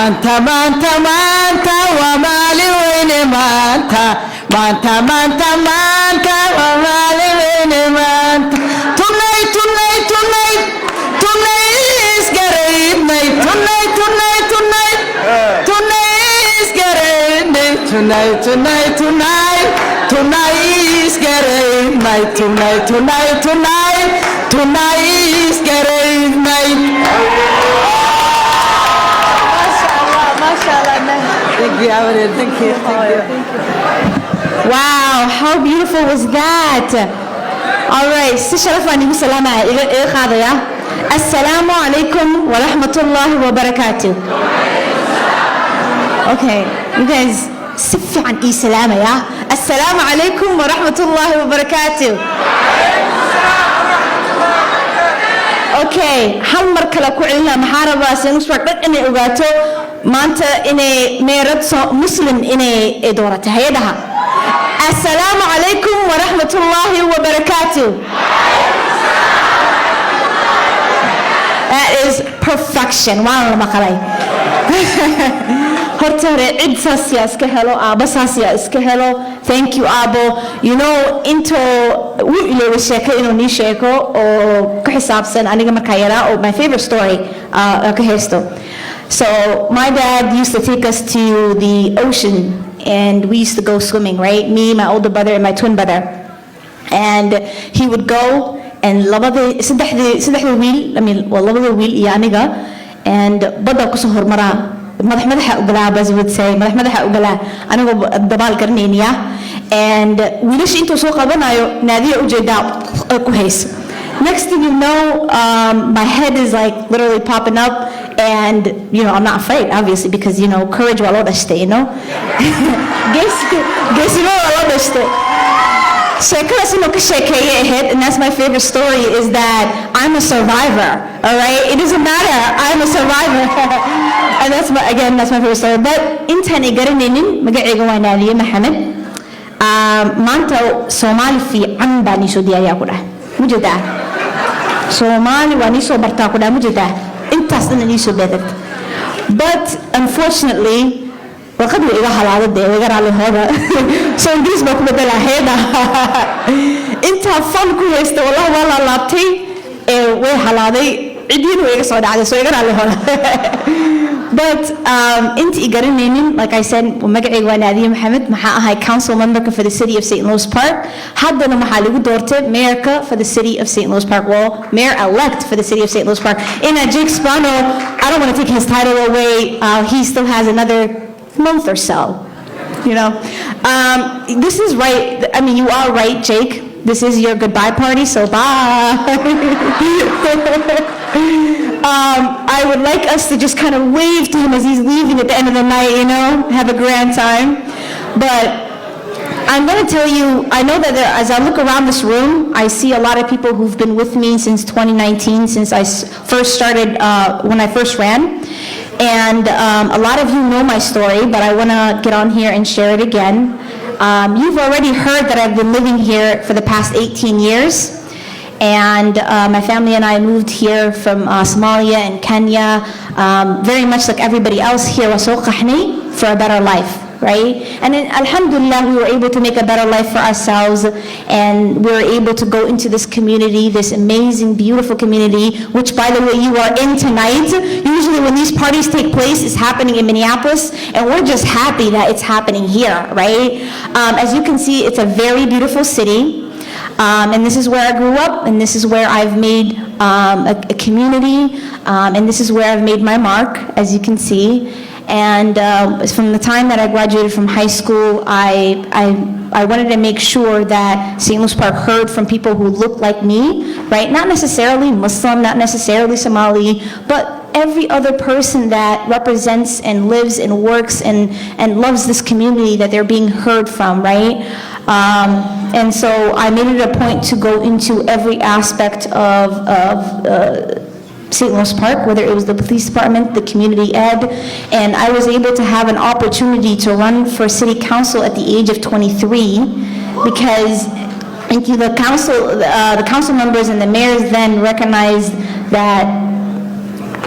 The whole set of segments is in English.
Manta, manta, manta, wamali wene manta. Manta, manta, manta, wamali wene manta. Tonight, tonight, tonight, tonight is great night. Tonight, tonight, tonight, tonight is great night. Tonight, tonight, tonight, tonight is great night. Tonight, tonight, tonight, tonight is great night. Thank you, Amadou. Thank you. Wow, how beautiful was that? All right, si sharafan igu salaamaya iga qaadaya. Assalamu alaikum wa rahmatullahi wa barakatuh. Okay, you guys, si fiican ii salaamaya. Assalamu alaikum wa rahmatullahi wa barakatuh. Okay, hal mar kale ku celina maxaa rabaa si musfar dad inay ogaato maanta inay meerad muslim inay doorato hay'adaha. Assalamu alaikum wa rahmatullahi wa barakatuh. That is perfection. Wow, maqalay. Horta hore cid saas yaa iska helo, aaba saas yaa iska helo. Thank you, Abo. You know, into wuu ilooba sheeko inuu nii sheeko oo ka xisaabsan aniga markaa yaraa oo my favorite story ka haysto. So my dad used to take us to the ocean and we used to go swimming, right? Me, my older brother, and my twin brother. And he would go and saddexda wiil, labada wiil iyo aniga, and badda kusoo hormaraa. madaxa u galaa, as would say, madaxa u galaa anigoo dabaal garanayniya. And wiilasha intuu soo qabanayo Nadiya u jeedaa ku hayso. Next thing you know, my head is like literally popping up, and you know I'm not afraid, obviously, because you know courage waa loo dhashtay, you know. Geesimo waa loo dhashtay. Sheekadaas inuu ka sheekeeyay ahayd, and that's my favorite story, is that I'm a survivor. All right, it doesn't matter. I'm a survivor. And that's my favorite story. But intaan ay garanaynin magacayga waa Nadiya Mohamed. Maanta Soomaali fiican baan isoo diyaariyaa ku dhahay. Mujeedaa? Soomaali waan isoo bartaa ku dhahay, mujeedaa? Intaas dhan isoo beedad. But unfortunately, warqad way iga halaaday, iga raalihooda. So Ingiriis baa ku bedelaa heeda. Intaa fan ku haysta wallahi waa la laabtay way halaaday. Cidiin way iga soo dhacday, so iga raalihooda. But inta i garanaynin, like I said, magacayga waa Nadiya Mohamed, maxaa ahay council member for the city of St. Louis Park. Haddana maxaa lagu doortay mayorka for the city of St. Louis Park. Well, mayor-elect for the city of St. Louis Park. And Jake Spano, I don't want to take his title away. He still has another month or so, you know. This is right. I mean, you are right, Jake. This is your goodbye party, so bye. I would like us to just kind of wave to him as he's leaving at the end of the night, you know, have a grand time. But I'm going to tell you, I know that as I look around this room, I see a lot of people who've been with me since 2019, since I first started, when I first ran. And a lot of you know my story, but I want to get on here and share it again. You've already heard that I've been living here for the past 18 years. And my family and I moved here from Somalia and Kenya, very much like everybody else here, for a better life, right? And then, alhamdulillah, we were able to make a better life for ourselves, and we were able to go into this community, this amazing, beautiful community, which, by the way, you are in tonight. Usually when these parties take place, it's happening in Minneapolis, and we're just happy that it's happening here, right? As you can see, it's a very beautiful city. And this is where I grew up, and this is where I've made a community, and this is where I've made my mark, as you can see. And from the time that I graduated from high school, I wanted to make sure that St. Louis Park heard from people who look like me, right? Not necessarily Muslim, not necessarily Somali, but every other person that represents and lives and works and loves this community that they're being heard from, right? And so I made it a point to go into every aspect of St. Louis Park, whether it was the police department, the community ed, and I was able to have an opportunity to run for city council at the age of 23 because the council members and the mayors then recognized that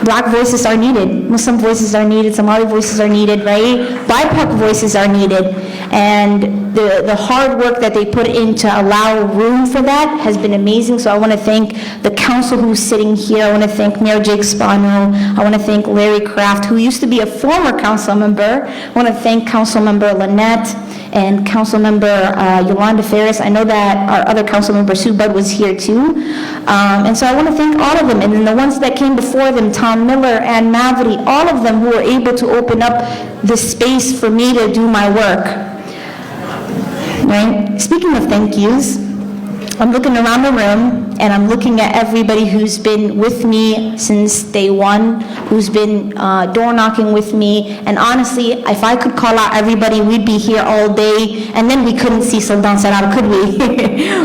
Black voices are needed, Muslim voices are needed, Somali voices are needed, right? BIPOC voices are needed. And the hard work that they put in to allow room for that has been amazing. So I want to thank the council who's sitting here. I want to thank Mayor Jake Spano. I want to thank Larry Kraft, who used to be a former council member. I want to thank Council Member Lynette and Council Member Yolanda Ferris. I know that our other Council Member Sue Budd was here too. And so I want to thank all of them. And then the ones that came before them, Tom Miller and Mavri, all of them who were able to open up the space for me to do my work. Right? Speaking of thank yous, I'm looking around the room and I'm looking at everybody who's been with me since day one, who's been door knocking with me. And honestly, if I could call out everybody, we'd be here all day, and then we couldn't see Sultan Salam, could we?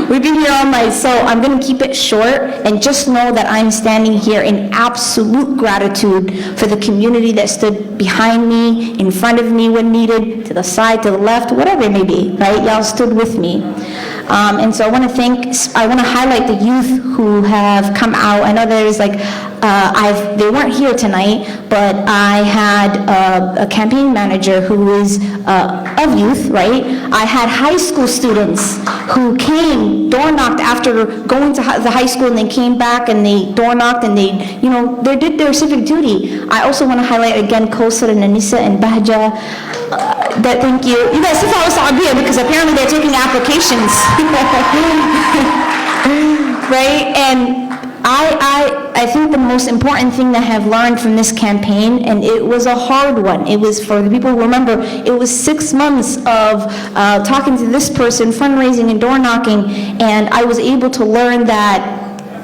We'd be here all night. So I'm going to keep it short and just know that I'm standing here in absolute gratitude for the community that stood behind me, in front of me when needed, to the side, to the left, whatever it may be, right? Y'all stood with me. And so I want to highlight the youth who have come out. I know there's like, they weren't here tonight, but I had a campaign manager who is of youth, right? I had high school students who came, door knocked after going to the high school, and they came back and they door knocked and they, they did their civic duty. I also want to highlight again Kosar and Anissa and Bahja. Thank you. You guys, if I was Saudi, because apparently they're taking applications. Right? And I think the most important thing that I have learned from this campaign, and it was a hard one, it was for the people who remember, it was 6 months of talking to this person, fundraising and door knocking, and I was able to learn that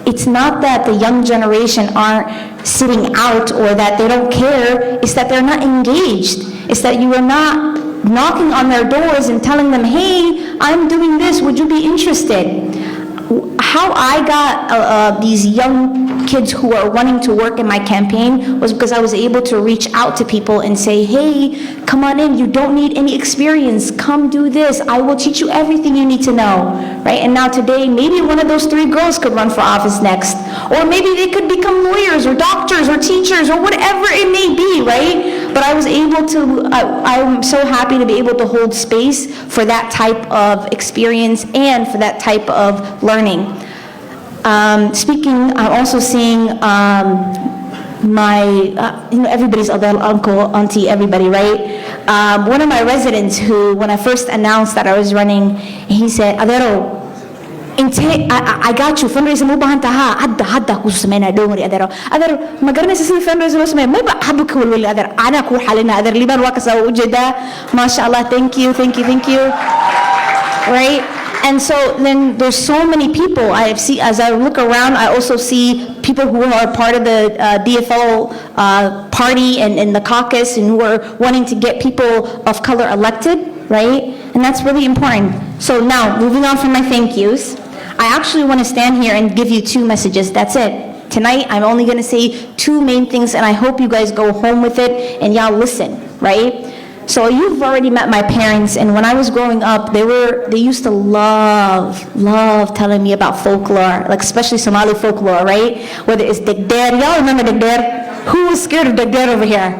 it's not that the young generation aren't sitting out or that they don't care, it's that they're not engaged. It's that you are not knocking on their doors and telling them, hey, I'm doing this, would you be interested? How I got these young kids who are wanting to work in my campaign was because I was able to reach out to people and say, hey, come on in, you don't need any experience, come do this, I will teach you everything you need to know, right? And now today, maybe one of those 3 girls could run for office next, or maybe they could become lawyers or doctors or teachers or whatever it may be, right? But I was able to, I'm so happy to be able to hold space for that type of experience and for that type of learning. I'm also seeing everybody's uncle, auntie, everybody, right? One of my residents who, when I first announced that I was running, he said, Adero, I got you, fundraiser mo bahan taha, hadda ko susamena, don't worry, Adero, magaranay sa fundraiser mo susamena, may ba habak ko wali, Adero, ana ko halina, Adero, liban waka sa ujeda, mashallah, thank you, right? And so then there's so many people I see, as I look around, I also see people who are part of the DFL party and the caucus and who are wanting to get people of color elected, right? And that's really important. So now, moving on from my thank yous, I actually want to stand here and give you 2 messages. That's it. Tonight, I'm only going to say 2 main things, and I hope you guys go home with it and y'all listen, right? So you've already met my parents, and when I was growing up, they used to love telling me about folklore, like especially Somali folklore, right? Whether it's Degder, y'all remember Degder? Who was scared of Degder over here?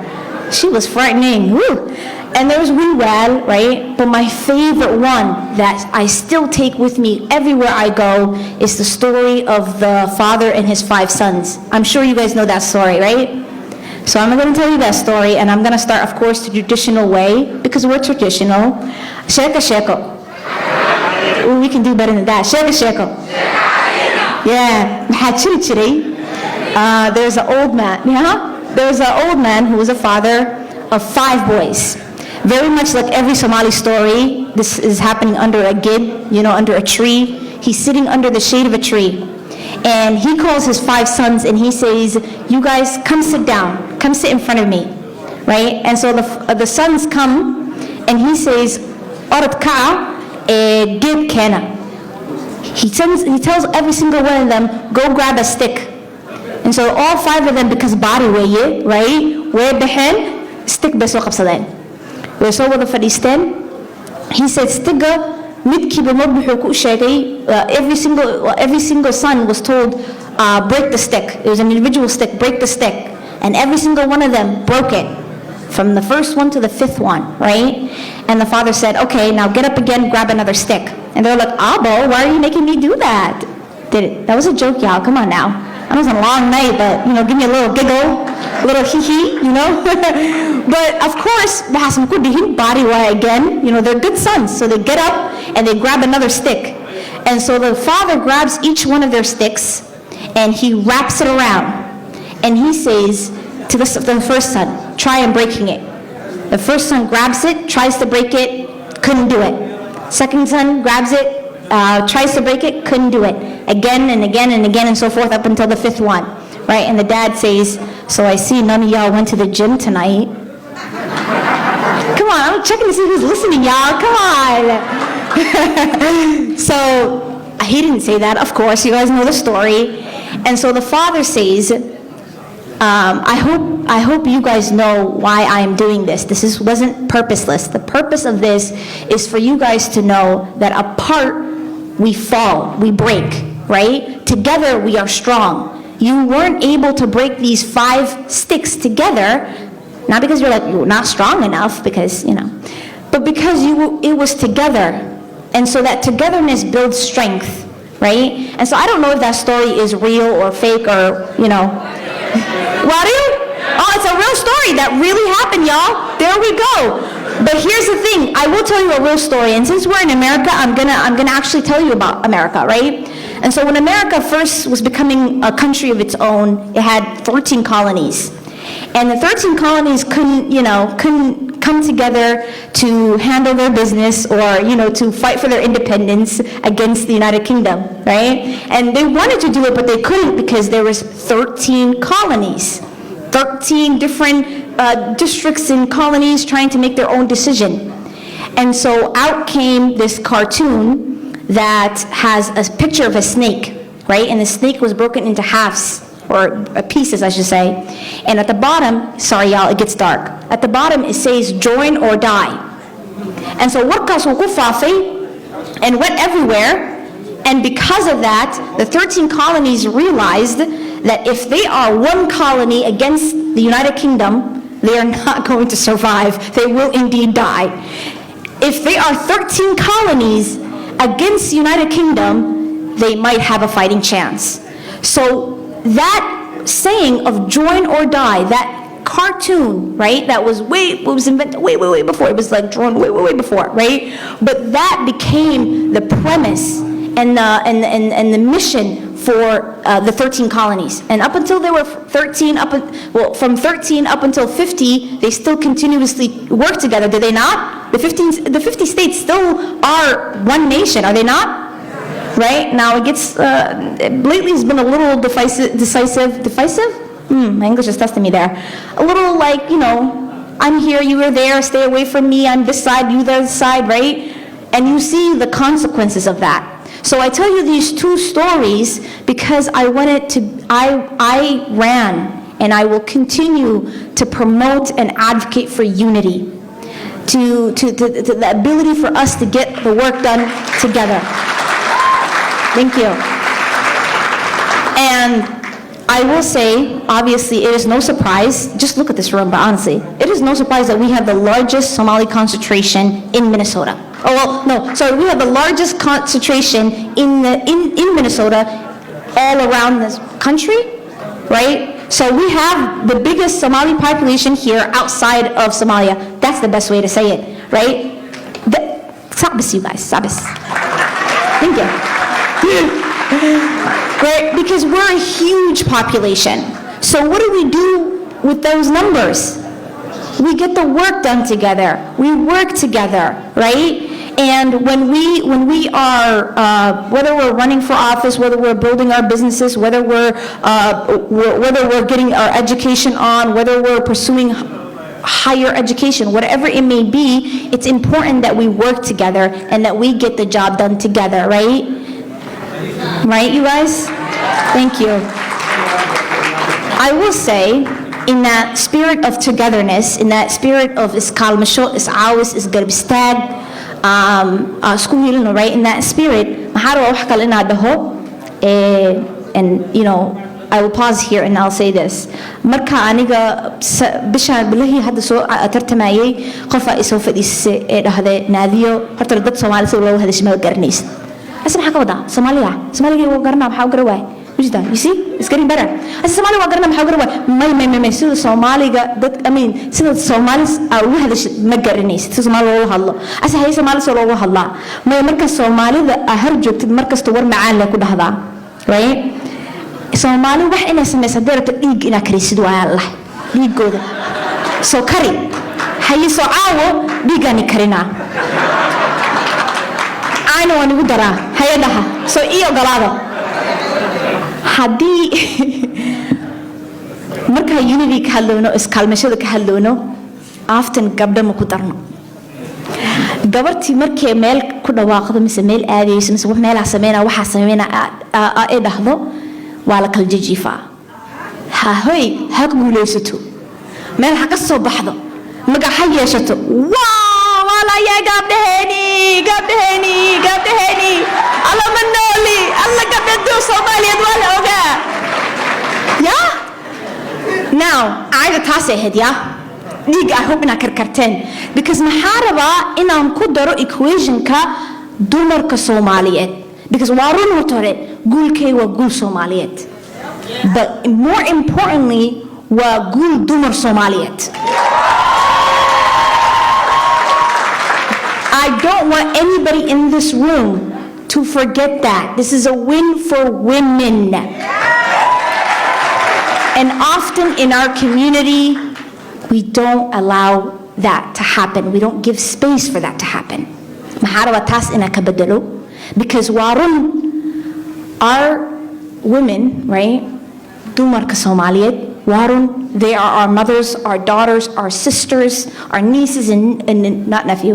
She was frightening, woo! And there's Wiwal, right? But my favorite one that I still take with me everywhere I go is the story of the father and his 5 sons. I'm sure you guys know that story, right? So I'm going to tell you that story, and I'm going to start, of course, the traditional way, because we're traditional. Sheka sheko. Ooh, we can do better than that. Sheka sheko. Yeah. There's an old man. Yeah? There's an old man who was a father of 5 boys. Very much like every Somali story, this is happening under a gid, under a tree. He's sitting under the shade of a tree. And he calls his 5 sons and he says, you guys, come sit down. Come sit in front of me, right? And so the sons come and he says, Orat ka gib kana. He tells every single one of them, go grab a stick. And so all 5 of them, because body way, right? Where behen, stick beso kapsalan. Where so wada fadisten, he said, stigga. Every single son was told, break the stick. It was an individual stick, break the stick. and every single one of them broke it, from the first one to the fifth one, right? And the father said, okay, now get up again, grab another stick. And they're like, Abba, why are you making me do that? That was a joke, y'all, come on now. That was a long night, but, give me a little giggle, a little hee-hee, But, of course, again, they're good sons. So they get up and they grab another stick. And so the father grabs each one of their sticks and he wraps it around. And he says to the first son, try and breaking it. The first son grabs it, tries to break it, couldn't do it. Second son grabs it, tries to break it, couldn't do it. Again and again and again and so forth up until the fifth one, right? And the dad says, so I see none of y'all went to the gym tonight. Come on, I'm checking to see who's listening, y'all. Come on. So he didn't say that, of course. You guys know the story. And so the father says, I hope you guys know why I'm doing this. This wasn't purposeless. The purpose of this is for you guys to know that apart we fall, we break, right? Together we are strong. You weren't able to break these 5 sticks together, not because you're not strong enough, because, but because it was together. And so that togetherness builds strength, right? And so I don't know if that story is real or fake or, What? Oh, it's a real story that really happened, y'all. There we go. But here's the thing. I will tell you a real story. And since we're in America, I'm gonna actually tell you about America, right? And so when America first was becoming a country of its own, it had 13 colonies. And the 13 colonies couldn't come together to handle their business or, to fight for their independence against the United Kingdom, right? And they wanted to do it, but they couldn't because there was 13 colonies, 13 different districts and colonies trying to make their own decision. And so out came this cartoon that has a picture of a snake, right? And the snake was broken into halves, or pieces, I should say. And at the bottom, sorry y'all, it gets dark. At the bottom, it says, join or die. And so warkaas wuu ku faafay and went everywhere. And because of that, the 13 colonies realized that if they are one colony against the United Kingdom, they are not going to survive. They will indeed die. If they are 13 colonies against the United Kingdom, they might have a fighting chance. So that saying of join or die, that cartoon, right, that was invented way before. It was drawn way before, right? But that became the premise and the mission for the 13 colonies. And up until there were 13, from 13 up until 50, they still continuously work together, did they not? The 50 states still are one nation, are they not? Right? Now it gets, lately it's been a little decisive? My English is testing me there. A little I'm here, you are there, stay away from me, I'm this side, you this side, right? And you see the consequences of that. So I tell you these 2 stories because I ran and I will continue to promote and advocate for unity, to the ability for us to get the work done together. Thank you. And I will say, obviously, it is no surprise, just look at this room, but honestly, it is no surprise that we have the largest Somali concentration in Minnesota. Oh, well, no, sorry, we have the largest concentration in Minnesota all around this country, right? So we have the biggest Somali population here outside of Somalia. That's the best way to say it, right? Sabis, you guys, sabis. Thank you. Right? Because we're a huge population. So what do we do with those numbers? We get the work done together. We work together, right? And when we are, whether we're running for office, whether we're building our businesses, whether we're getting our education on, whether we're pursuing higher education, whatever it may be, it's important that we work together and that we get the job done together, right? Right, you guys? Thank you. I will say, in that spirit of togetherness, in that spirit of iskalmasho, isawis, isgarbistag, right? In that spirit, and I will pause here and I'll say this. Marka aniga bisha bilahi hadda soo tartamayay qof ay soo fadhiisay ee dhahday Nadiyo horta dad Soomaali soo loo hadashay ma garanaysid. Asna waxa ka wada Soomaaliya waa garanaa waxa garaway. Wajida, you see? It's getting better. Asna Soomaali waa garanaa waxa garaway. May sida Soomaaliga dad sida Soomaalis ay u hadashay ma garanaysid. Sida Soomaali loo hadlo. Asna hay Soomaali soo loo hadlaa. May marka Soomaalida har joogtid markasta war macaan la ku dhahdaa. Right? Soomaali wax inay sameeyso deerta dhiig ina karisid waa Allah dhiigooda soo kari hayi soo caawo dhiigani karina ayna waan ugu daraa hayadaha soo iyo galaado hadii marka unity ka hadloono iskaalmashada ka hadloono often gabdho ma ku darno gabartii markay meel ku dhawaaqdo mise meel aadayso mise wax meel sameeyna waxa sameeyna ay dhahdo wala kal jijifa ha hoy ha guuleysato meel ha ka soo baxdo maga ha yeeshato wala ya gabdheheni alla manoli alla gabdho Soomaaliyeed wala oga ya now ayda taasay hadiya diga hubna karkarteen because maxaraba inaan ku daro equation ka dumarka Soomaaliyeed because warun hotore guulkay waa guul Soomaaliyeed but more importantly waa guul dumar Soomaaliyeed I don't want anybody in this room to forget that this is a win for women and often in our community we don't allow that to happen we don't give space for that to happen maxaraba taas ina ka bedelo because warun our women, right? Dumarka Soomaliyeed, warun, they are our mothers, our daughters, our sisters, our nieces and not nephew,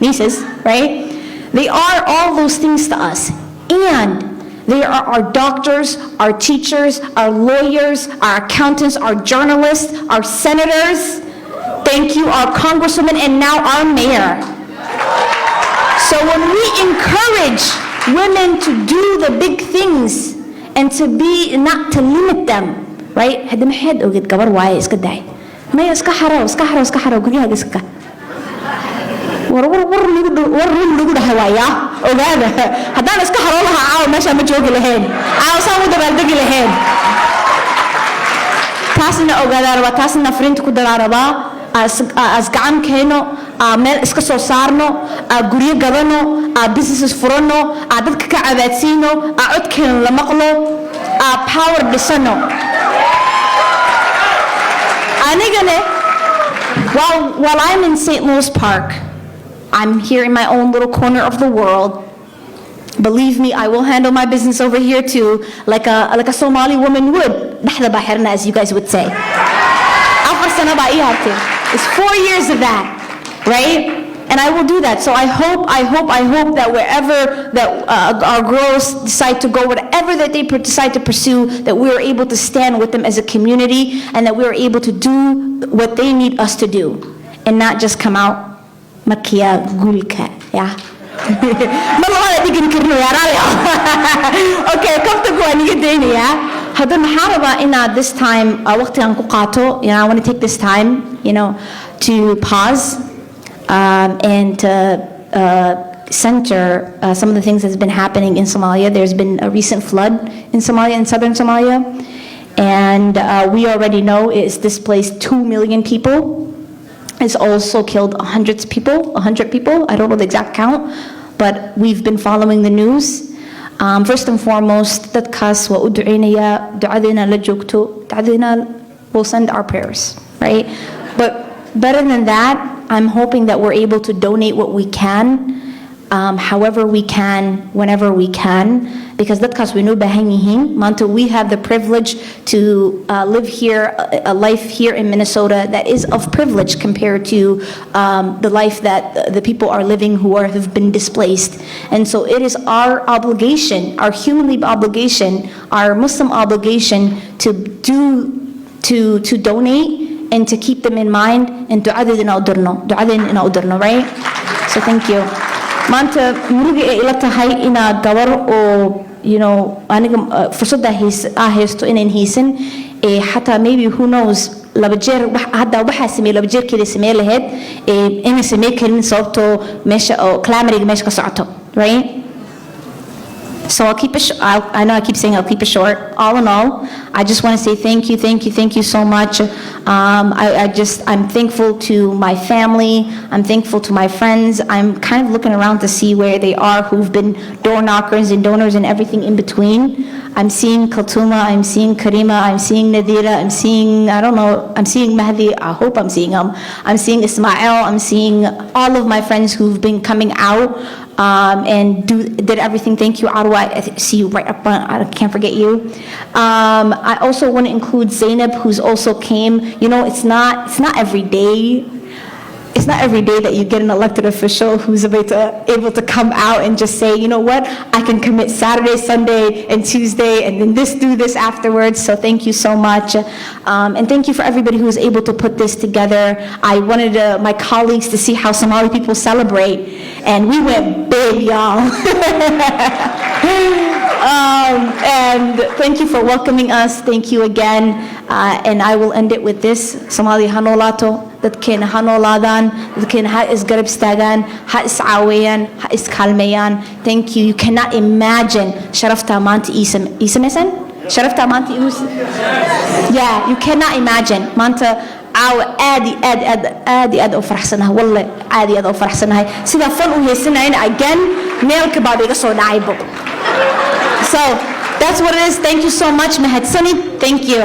nieces, right? They are all those things to us. And they are our doctors, our teachers, our lawyers, our accountants, our journalists, our senators. Thank you, our congresswomen, and now our mayor. So when we encourage women to do the big things and to be not to limit them right hada maxad ogid gabar waaye iska daay may iska xaro guriga iska war lagu dhahawaaya ogaada hadaan iska xaro laha aaw meesha ma joogi lahayn aaw saan u dabaaldegi lahayn taasna ogaada taasna fariinta ku daraaraba as gacan keeno meel iska soo saarno guriga gadano businesses furano dadka ka cabaadsiino codkeen la maqlo power dhisano anigane while I'm in St. Louis Park I'm here in my own little corner of the world believe me I will handle my business over here too like a Somali woman would dhaxda baaxirna as you guys would say afar sana baa ii hartay it's 4 years of that right and I will do that so I hope that wherever that our girls decide to go whatever that they decide to pursue that we are able to stand with them as a community and that we are able to do what they need us to do and not just come out makia gulka yeah okay come to go and get in yeah hada maxaraba ina this time waqtigan ku qaato you know I want to take this time you know to pause and to center some of the things that's been happening in Somalia. There's been a recent flood in Somalia, in southern Somalia, and we already know it's displaced 2 million people. It's also killed 100 people. I don't know the exact count, but we've been following the news. First and foremost, dadkaas waa u duceynaya, ducadeena la joogto, ducadeena we'll send our prayers, right? But better than that, I'm hoping that we're able to donate what we can, however we can, whenever we can, because dadkaas way noo baahan yihiin. Maanta we have the privilege to live here, a life here in Minnesota that is of privilege compared to the life that the people are living who have been displaced. And so it is our obligation, our humanly obligation, our Muslim obligation to donate and to keep them in mind and du'adin ina udurno, right? So thank you. Maanta muruga ay ila tahay ina gabar oo you know aniga fursadda haysto inaan haysan xataa maybe who knows laba jeer hadda waxa sameeyay laba jeer kale sameey lahayd inay sameey karin sababtoo meesha oo calamity meesha ka socoto, right? So I'll keep it I know I keep saying I'll keep it short. All in all, I just want to say thank you so much. I'm thankful to my family. I'm thankful to my friends. I'm kind of looking around to see where they are, who've been door knockers and donors and everything in between. I'm seeing Kaltuma, I'm seeing Karima, I'm seeing Nadira, I'm seeing, I don't know, I'm seeing Mahdi, I hope I'm seeing him. I'm seeing Ismail, I'm seeing all of my friends who've been coming out and did everything. Thank you, Arwa. I see you right up front. I can't forget you. I also want to include Zainab, who's also came. You know, it's not every day. It's not every day that you get an elected official who's able to come out and just say, you know what, I can commit Saturday, Sunday, and Tuesday, and then do this afterwards. So thank you so much. And thank you for everybody who was able to put this together. I wanted my colleagues to see how Somali people celebrate, and we went big, y'all. And thank you for welcoming us. Thank you again. And I will end it with this. Somali hanolato. Dadkeen hanoladan. Dadkeen ha isgarab istaagaan. Ha iscaawiyaan. Ha iskalmeeyaan. Thank you. You cannot imagine sharafta maanta iisamaysan? Sharafta maanta Yeah, you cannot imagine. Maanta aad u faraxsanahay wallahi aad u faraxsanahay sida fan u heesanayna again meelka baad iga soo dhacaybo. So that's what it is. Thank you so much, Mahadsani. Thank you.